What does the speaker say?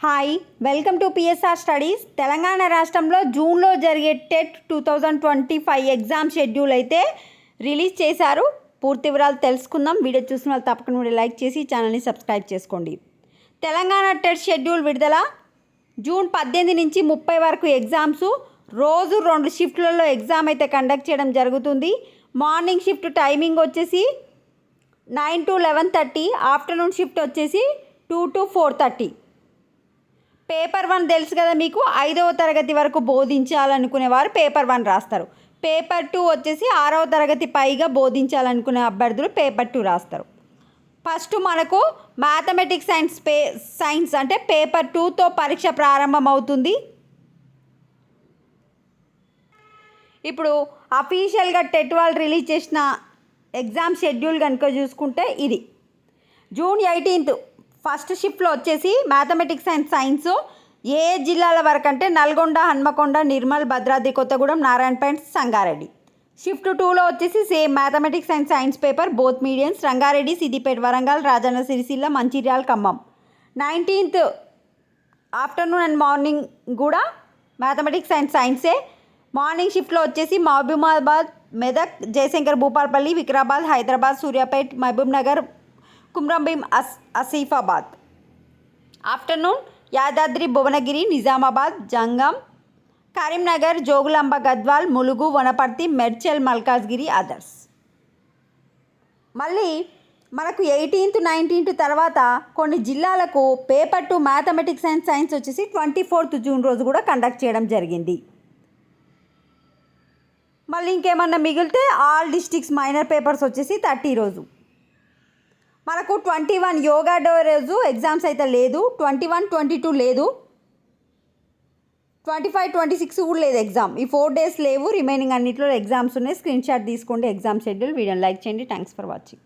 Hi, welcome to PSR studies. Telangana రాష్ట్రంలో జూన్లో జరిగే టెట్ 2025 ఎగ్జామ్ షెడ్యూల్ అయితే రిలీజ్ చేశారు. పూర్తి వివరాలు తెలుసుకుందాం. వీడియో చూసిన వాళ్ళు తప్పకుండా లైక్ చేసి ఛానల్ని సబ్స్క్రైబ్ చేసుకోండి. తెలంగాణ టెట్ షెడ్యూల్ విడుదల. జూన్ 18 నుంచి 30 వరకు ఎగ్జామ్స్. రోజు 2 షిఫ్ట్లలో ఎగ్జామ్ అయితే కండక్ట్ చేయడం జరుగుతుంది. మార్నింగ్ షిఫ్ట్ టైమింగ్ వచ్చేసి 9 to 11:30, ఆఫ్టర్నూన్ షిఫ్ట్ వచ్చేసి 2 to 4:30. పేపర్ 1 తెలుసు కదా మీకు, 5వ తరగతి వరకు బోధించాలనుకునేవారు పేపర్ 1 రాస్తారు. పేపర్ 2 వచ్చేసి 6వ తరగతి పైగా బోధించాలనుకునే అభ్యర్థులు పేపర్ 2 రాస్తారు. ఫస్ట్ మనకు మ్యాథమెటిక్స్ అండ్ సైన్స్ అంటే పేపర్ 2తో పరీక్ష ప్రారంభమవుతుంది. ఇప్పుడు అఫీషియల్గా టెట్ వాళ్ళు రిలీజ్ చేసిన ఎగ్జామ్ షెడ్యూల్ కనుక చూసుకుంటే ఇది జూన్ 18 ఫస్ట్ షిఫ్ట్లో వచ్చేసి మ్యాథమెటిక్స్ అండ్ సైన్స్ ఏ జిల్లాల వరకు అంటే నల్గొండ, హన్మకొండ, నిర్మల్, భద్రాద్రి కొత్తగూడెం, నారాయణపేట్, సంగారెడ్డి. షిఫ్ట్ 2లో వచ్చేసి same mathematics and science paper both mediums, Rangareddy, Siddipet, Warangal, Rajanna Sircilla, Mancherial, Khammam. 19th afternoon and morning కూడా మ్యాథమెటిక్స్ అండ్ సైన్సే. మార్నింగ్ షిఫ్ట్లో వచ్చేసి మహబూబాబాద్, మెదక్, జయశంకర్, భూపాలపల్లి, వికారాబాద్, హైదరాబాద్, సూర్యాపేట్, మహబూబ్ నగర్, కుమ్రంభీం, ఆసిఫాబాద్. ఆఫ్టర్నూన్ యాదాద్రి, భువనగిరి, నిజామాబాద్, జంగం, కరీంనగర్, జోగులాంబ, గద్వాల్, ములుగు, వనపర్తి, మెడ్చల్, మల్కాజ్గిరి, అదర్స్. మళ్ళీ మనకు 18th 19th తర్వాత కొన్ని జిల్లాలకు పేపర్ 2 మ్యాథమెటిక్స్ అండ్ సైన్స్ వచ్చేసి 24th జూన్ రోజు కూడా కండక్ట్ చేయడం జరిగింది. మళ్ళీ ఇంకేమన్నా మిగిలితే ఆల్ డిస్ట్రిక్ట్స్ మైనర్ పేపర్స్ వచ్చేసి 30 రోజు. మనకు 21 యోగా డే రోజు ఎగ్జామ్స్ అయితే లేదు. 21, 22 లేదు. 25, 26 కూడా లేదు ఎగ్జామ్. ఈ 4 days లేవు. రిమైనింగ్ అన్నింటిలో ఎగ్జామ్స్ ఉన్నాయి. స్క్రీన్ షాట్ తీసుకోండి ఎగ్జామ్ షెడ్యూల్. వీడియోని లైక్ చేయండి. Thanks for watching.